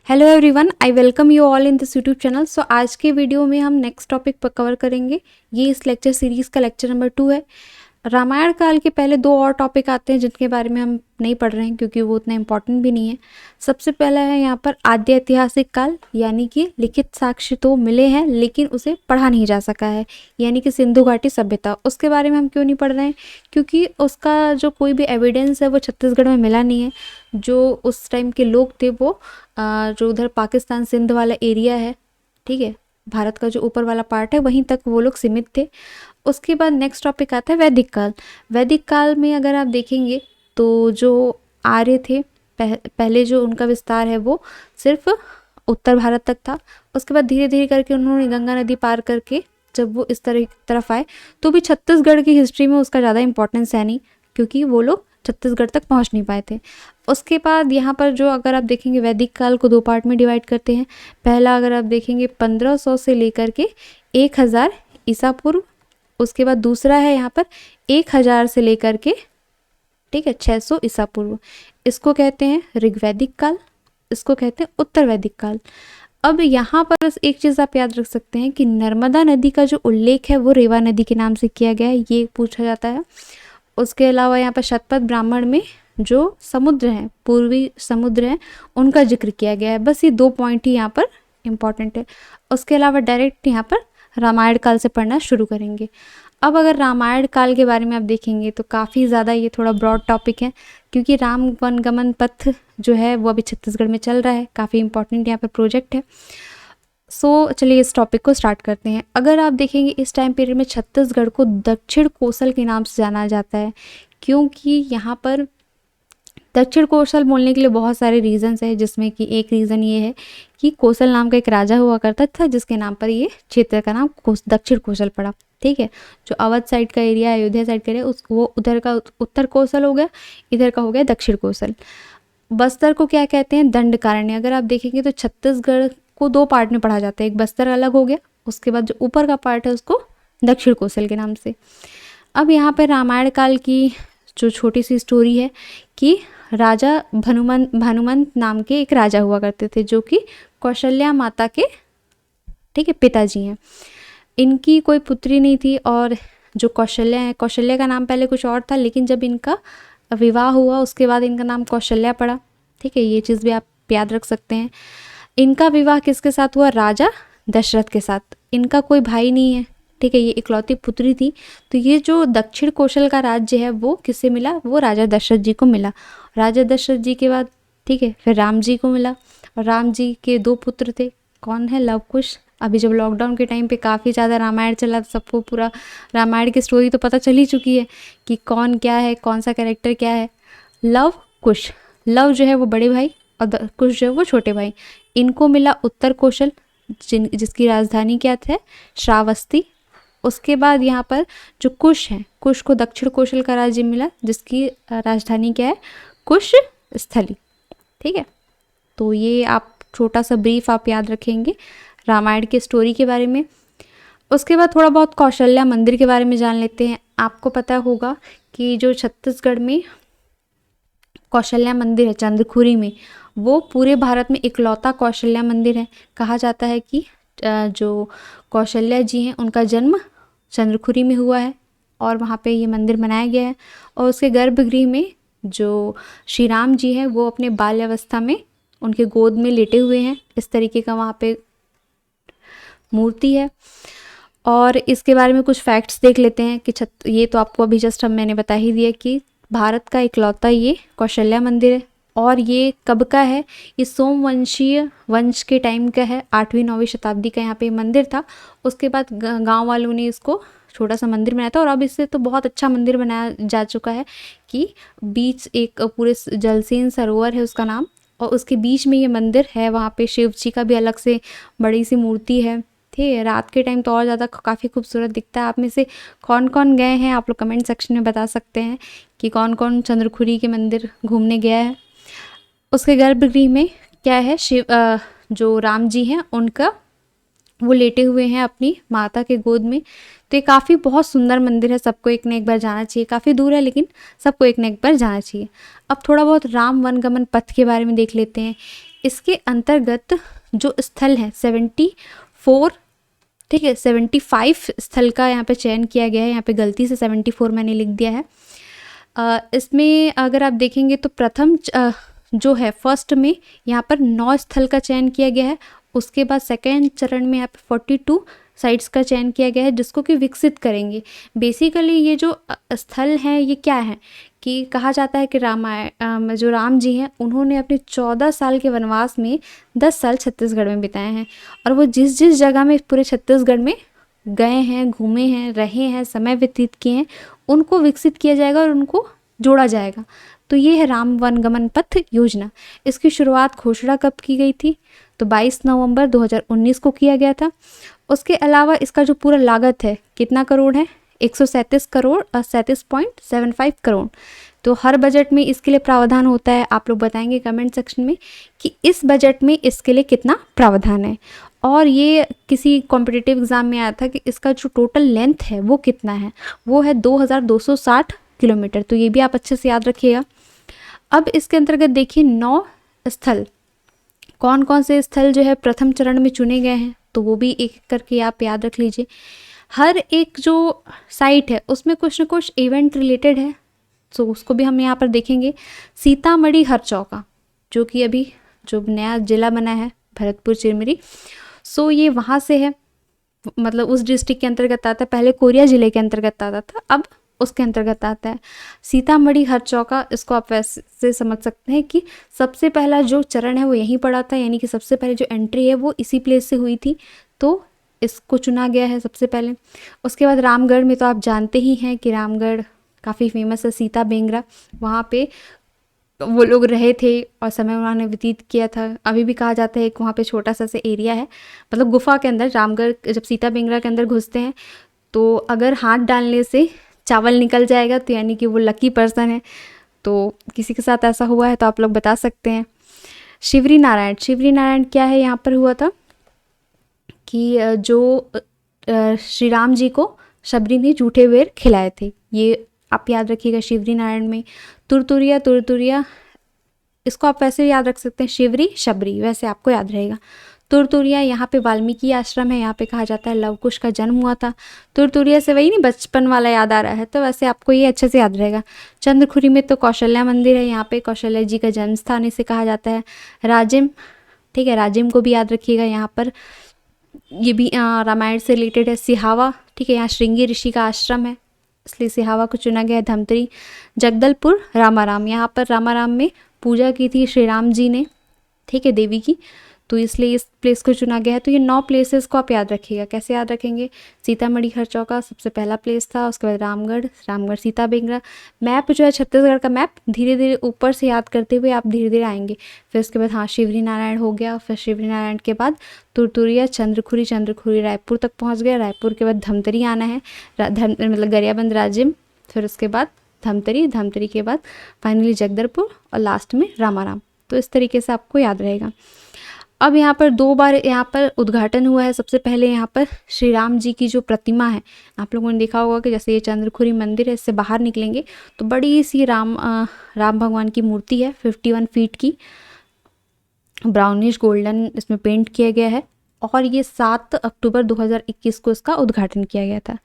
Hello everyone, I welcome you all in this YouTube channel. So आज के video में हम नेक्स्ट टॉपिक पर कवर करेंगे। ये इस लेक्चर सीरीज़ का लेक्चर नंबर 2 है। रामायण काल के पहले 2 और टॉपिक आते हैं जिनके बारे में हम नहीं पढ़ रहे हैं क्योंकि वो उतना इम्पोर्टेंट भी नहीं है। सबसे पहला है यहाँ पर आद्य ऐतिहासिक काल, यानी कि लिखित साक्ष्य तो मिले हैं लेकिन उसे पढ़ा नहीं जा सका है, यानी कि सिंधु घाटी सभ्यता। उसके बारे में हम क्यों नहीं पढ़ रहे हैं? क्योंकि उसका जो कोई भी एविडेंस है वो छत्तीसगढ़ में मिला नहीं है। जो उस टाइम के लोग थे वो जो उधर पाकिस्तान सिंध वाला एरिया है, ठीक है, भारत का जो ऊपर वाला पार्ट है वहीं तक वो लोग सीमित थे। उसके बाद नेक्स्ट टॉपिक आता है वैदिक काल। वैदिक काल में अगर आप देखेंगे तो जो आर्य थे पहले जो उनका विस्तार है वो सिर्फ उत्तर भारत तक था। उसके बाद धीरे धीरे करके उन्होंने गंगा नदी पार करके जब वो इस तरफ आए तो भी छत्तीसगढ़ की हिस्ट्री में उसका ज़्यादा इंपॉर्टेंस है नहीं, क्योंकि वो लोग छत्तीसगढ़ तक पहुंच नहीं पाए थे। उसके बाद यहाँ पर जो अगर आप देखेंगे वैदिक काल को 2 पार्ट में डिवाइड करते हैं। पहला अगर आप देखेंगे 1500 से लेकर के 1000 ईसा पूर्व। उसके बाद दूसरा है यहाँ पर 1000 से लेकर के, ठीक है, 600 ईसा पूर्व। इसको कहते हैं ऋग्वैदिक काल, इसको कहते हैं उत्तर वैदिक काल। अब यहाँ पर बस एक चीज़ आप याद रख सकते हैं कि नर्मदा नदी का जो उल्लेख है वो रेवा नदी के नाम से किया गया है, ये पूछा जाता है। उसके अलावा यहाँ पर शतपथ ब्राह्मण में जो समुद्र हैं, पूर्वी समुद्र हैं, उनका जिक्र किया गया है। बस ये 2 पॉइंट ही यहाँ पर इम्पॉर्टेंट है। उसके अलावा डायरेक्ट यहाँ पर रामायण काल से पढ़ना शुरू करेंगे। अब अगर रामायण काल के बारे में आप देखेंगे तो काफ़ी ज़्यादा ये थोड़ा ब्रॉड टॉपिक है, क्योंकि राम वनगमन पथ जो है वो अभी छत्तीसगढ़ में चल रहा है। काफ़ी इंपॉर्टेंट यहाँ पर प्रोजेक्ट है। सो चलिए इस टॉपिक को स्टार्ट करते हैं। अगर आप देखेंगे इस टाइम पीरियड में छत्तीसगढ़ को दक्षिण कोसल के नाम से जाना जाता है, क्योंकि यहाँ पर दक्षिण कोसल बोलने के लिए बहुत सारे रीजंस है, जिसमें कि एक रीज़न ये है कि कोसल नाम का एक राजा हुआ करता था जिसके नाम पर ये क्षेत्र का नाम दक्षिण कोसल पड़ा, ठीक है। जो अवध साइड का एरिया, अयोध्या साइड का एरिया, वो उधर का उत्तर कोसल हो गया, इधर का हो गया दक्षिण कोसल। बस्तर को क्या कहते हैं? दंडकारण्य। अगर आप देखेंगे तो छत्तीसगढ़ को 2 पार्ट में पढ़ा जाता है, एक बस्तर अलग हो गया, उसके बाद जो ऊपर का पार्ट है उसको दक्षिण कोसल के नाम से। अब यहाँ पर रामायण काल की जो छोटी सी स्टोरी है कि राजा भानुमंत नाम के एक राजा हुआ करते थे जो कि कौशल्या माता के, ठीक है, पिताजी हैं। इनकी कोई पुत्री नहीं थी, और जो कौशल्या है, कौशल्या का नाम पहले कुछ और था, लेकिन जब इनका विवाह हुआ उसके बाद इनका नाम कौशल्या पड़ा, ठीक है। ये चीज़ भी आप याद रख सकते हैं। इनका विवाह किसके साथ हुआ? राजा दशरथ के साथ। इनका कोई भाई नहीं है, ठीक है, ये इकलौती पुत्री थी। तो ये जो दक्षिण कौशल का राज्य है वो किससे मिला? वो राजा दशरथ जी को मिला। राजा दशरथ जी के बाद, ठीक है, फिर राम जी को मिला, और राम जी के 2 पुत्र थे। कौन है? लव कुश। अभी जब लॉकडाउन के टाइम पे काफ़ी ज़्यादा रामायण चला, सबको पूरा रामायण की स्टोरी तो पता चल ही चुकी है कि कौन क्या है, कौन सा कैरेक्टर क्या है। लव कुश, लव जो है वो बड़े भाई और कुश जो है वो छोटे भाई। इनको मिला उत्तर कौशल, जिसकी राजधानी क्या थे? श्रावस्ती। उसके बाद यहाँ पर जो कुश हैं, कुश को दक्षिण कौशल का राज्य मिला, जिसकी राजधानी क्या है? कुश स्थली, ठीक है। तो ये आप छोटा सा ब्रीफ आप याद रखेंगे रामायण की स्टोरी के बारे में। उसके बाद थोड़ा बहुत कौशल्या मंदिर के बारे में जान लेते हैं। आपको पता होगा कि जो छत्तीसगढ़ में कौशल्या मंदिर है चंद्रखुरी में, वो पूरे भारत में इकलौता कौशल्या मंदिर है। कहा जाता है कि जो कौशल्या जी हैं उनका जन्म चंद्रखुरी में हुआ है और वहाँ पे ये मंदिर बनाया गया है। और उसके गर्भगृह में जो श्री राम जी हैं वो अपने बाल्यावस्था में उनके गोद में लेटे हुए हैं, इस तरीके का वहाँ पे मूर्ति है। और इसके बारे में कुछ फैक्ट्स देख लेते हैं कि ये तो आपको अभी जस्ट मैंने बता ही दिया कि भारत का इकलौता ये कौशल्या मंदिर है। और ये कब का है? ये सोमवंशीय वंश के टाइम का है, 8वीं-9वीं शताब्दी का यहाँ पे मंदिर था। उसके बाद गांव वालों ने इसको छोटा सा मंदिर बनाया था, और अब इससे तो बहुत अच्छा मंदिर बनाया जा चुका है कि बीच एक पूरे जलसेन सरोवर है उसका नाम, और उसके बीच में ये मंदिर है। वहाँ पे शिव जी का भी अलग से बड़ी सी मूर्ति है, ठीक है। रात के टाइम तो और ज़्यादा काफ़ी खूबसूरत दिखता है। आप में से कौन कौन गए हैं आप लोग कमेंट सेक्शन में बता सकते हैं कि कौन कौन चंद्रखुरी के मंदिर घूमने गया है। उसके गर्भगृह में क्या है? शिव जो राम जी हैं उनका वो लेटे हुए हैं अपनी माता के गोद में। तो ये काफ़ी बहुत सुंदर मंदिर है, सबको एक न एक बार जाना चाहिए। काफ़ी दूर है लेकिन सबको एक न एक बार जाना चाहिए। अब थोड़ा बहुत राम वनगमन पथ के बारे में देख लेते हैं। इसके अंतर्गत जो स्थल है 74, ठीक है 75 स्थल का यहाँ पे चयन किया गया है। यहाँ पे गलती से 74 मैंने लिख दिया है। इसमें अगर आप देखेंगे तो प्रथम जो है फर्स्ट में यहाँ पर 9 स्थल का चयन किया गया है। उसके बाद सेकेंड चरण में यहाँ पे 42 साइट्स का चयन किया गया है जिसको कि विकसित करेंगे। बेसिकली ये जो स्थल हैं ये क्या है कि कहा जाता है कि रामायण जो राम जी हैं उन्होंने अपने 14 साल के वनवास में 10 साल छत्तीसगढ़ में बिताए हैं, और वो जिस जिस जगह में पूरे छत्तीसगढ़ में गए हैं, घूमे हैं, रहे हैं, समय व्यतीत किए हैं, उनको विकसित किया जाएगा और उनको जोड़ा जाएगा। तो ये है राम वनगमन पथ योजना। इसकी शुरुआत घोषणा कब की गई थी? तो 22 नवंबर 2019 को किया गया था। उसके अलावा इसका जो पूरा लागत है कितना करोड़ है? 137 करोड़ 37.75 करोड़। तो हर बजट में इसके लिए प्रावधान होता है। आप लोग बताएंगे कमेंट सेक्शन में कि इस बजट में इसके लिए कितना प्रावधान है। और ये किसी कॉम्पिटिटिव एग्ज़ाम में आया था कि इसका जो टोटल लेंथ है वो कितना है, वो है 2260 किलोमीटर। तो ये भी आप अच्छे से याद रखिएगा। अब इसके अंतर्गत देखिए 9 स्थल, कौन कौन से स्थल जो है प्रथम चरण में चुने गए हैं, तो वो भी एक करके आप याद रख लीजिए। हर एक जो साइट है उसमें कुछ ना कुछ इवेंट रिलेटेड है, तो उसको भी हम यहाँ पर देखेंगे। सीतामढ़ी हरचौका जो कि अभी जो नया जिला बना है भरतपुर चिरमिरी, सो ये वहाँ से है, मतलब उस डिस्ट्रिक्ट के अंतर्गत आता है। पहले कोरिया ज़िले के अंतर्गत आता था, अब उसके अंतर्गत आता है सीतामढ़ी हरचौका। इसको आप वैसे समझ सकते हैं कि सबसे पहला जो चरण है वो यहीं पड़ा था, यानी कि सबसे पहले जो एंट्री है वो इसी प्लेस से हुई थी, तो इसको चुना गया है सबसे पहले। उसके बाद रामगढ़ में तो आप जानते ही हैं कि रामगढ़ काफ़ी फेमस है, सीता बेंगरा, वहाँ पे वो लोग रहे थे और समय उन्होंने व्यतीत किया था। अभी भी कहा जाता है कि वहाँ पे छोटा सा एरिया है, मतलब गुफा के अंदर। रामगढ़ जब सीता बेंगरा के अंदर घुसते हैं तो अगर हाथ डालने से चावल निकल जाएगा तो यानी कि वो लकी पर्सन है। तो किसी के साथ ऐसा हुआ है तो आप लोग बता सकते हैं। शिवरी नारायण, शिवरी नारायण क्या है? यहाँ पर हुआ था कि जो श्री राम जी को शबरी ने जूठे बेर खिलाए थे, ये आप याद रखिएगा। शिवरी नारायण में तुरतुरिया, तुरतुरिया इसको आप वैसे याद रख सकते हैं, शिवरी शबरी वैसे आपको याद रहेगा। तुरतुरिया यहाँ पे वाल्मीकि आश्रम है, यहाँ पे कहा जाता है लव कुश का जन्म हुआ था। तुरतुरिया से वही नहीं बचपन वाला याद आ रहा है, तो वैसे आपको ये अच्छे से याद रहेगा। चंद्रखुरी में तो कौशल्या मंदिर है, यहाँ पे कौशल्या जी का जन्म स्थान इसे कहा जाता है। राजिम, ठीक है, राजिम को भी याद रखिएगा। यहाँ पर ये भी रामायण से रिलेटेड है। सिहावा, ठीक है, यहाँ श्रृंगी ऋषि का आश्रम है, इसलिए सिहावा को चुना गया है। धमतरी, जगदलपुर, रामाराम, यहाँ पर रामाराम में पूजा की थी श्री राम जी ने, ठीक है, देवी की, तो इसलिए इस प्लेस को चुना गया है। तो ये 9 प्लेसेस को आप याद रखिएगा। कैसे याद रखेंगे? सीतामढ़ी हरचौका सबसे पहला प्लेस था, उसके बाद रामगढ़, रामगढ़ सीता बेंगरा। मैप जो है छत्तीसगढ़ का मैप धीरे धीरे ऊपर से याद करते हुए आप धीरे धीरे आएंगे। फिर उसके बाद हाँ शिवरी नारायण हो गया, फिर शिवरी नारायण के बाद तुरतुरिया, चंद्रखुरी, चंद्रखुरी रायपुर तक पहुँच गया। रायपुर के बाद धमतरी आना है, मतलब गरियाबंद राजिम, फिर उसके बाद धमतरी, धमतरी के बाद फाइनली जगदलपुर और लास्ट में रामाराम। तो इस तरीके से आपको याद रहेगा। अब यहाँ पर 2 बार यहाँ पर उद्घाटन हुआ है। सबसे पहले यहाँ पर श्री राम जी की जो प्रतिमा है, आप लोगों ने देखा होगा कि जैसे ये चंद्रखुरी मंदिर है, इससे बाहर निकलेंगे तो बड़ी सी राम भगवान की मूर्ति है, 51 फीट की, ब्राउनिश गोल्डन इसमें पेंट किया गया है, और ये 7 अक्टूबर 2021 को इसका उद्घाटन किया गया था।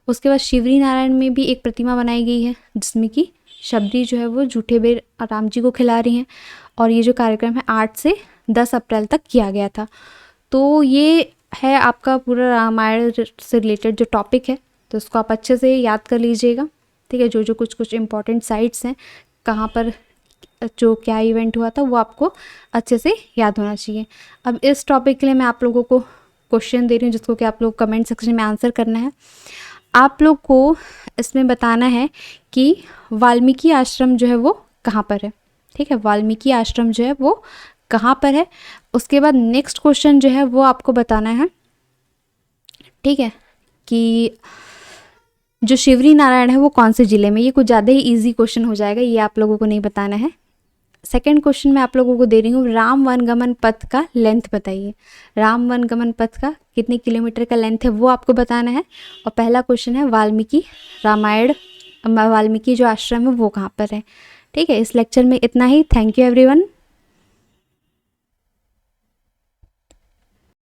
उसके बाद शिवरी नारायण में भी एक प्रतिमा बनाई गई है जिसमें कि शबरी जो है वो जूठे बेर राम जी को खिला रही हैं, और ये जो कार्यक्रम है 8 से 10 अप्रैल तक किया गया था। तो ये है आपका पूरा रामायण से रिलेटेड जो टॉपिक है, तो इसको आप अच्छे से याद कर लीजिएगा, ठीक है। जो जो कुछ इंपॉर्टेंट साइट्स हैं, कहाँ पर जो क्या इवेंट हुआ था, वो आपको अच्छे से याद होना चाहिए। अब इस टॉपिक के लिए मैं आप लोगों को क्वेश्चन दे रही हूँ जिसको कि आप लोग कमेंट सेक्शन में आंसर करना है। आप लोग को इसमें बताना है कि वाल्मीकि आश्रम जो है वो कहाँ पर है, ठीक है, वाल्मीकि आश्रम जो है वो कहाँ पर है। उसके बाद नेक्स्ट क्वेश्चन जो है वो आपको बताना है, ठीक है, कि जो शिवरी नारायण है वो कौन से ज़िले में। ये कुछ ज़्यादा ही इजी क्वेश्चन हो जाएगा, ये आप लोगों को नहीं बताना है। सेकंड क्वेश्चन मैं आप लोगों को दे रही हूँ, राम वनगमन पथ का लेंथ बताइए। राम वनगमन पथ का कितने किलोमीटर का लेंथ है वो आपको बताना है। और पहला क्वेश्चन है वाल्मीकि रामायण, वाल्मीकि जो आश्रम है वो कहाँ पर है, ठीक है। इस लेक्चर में इतना ही। Thank you everyone.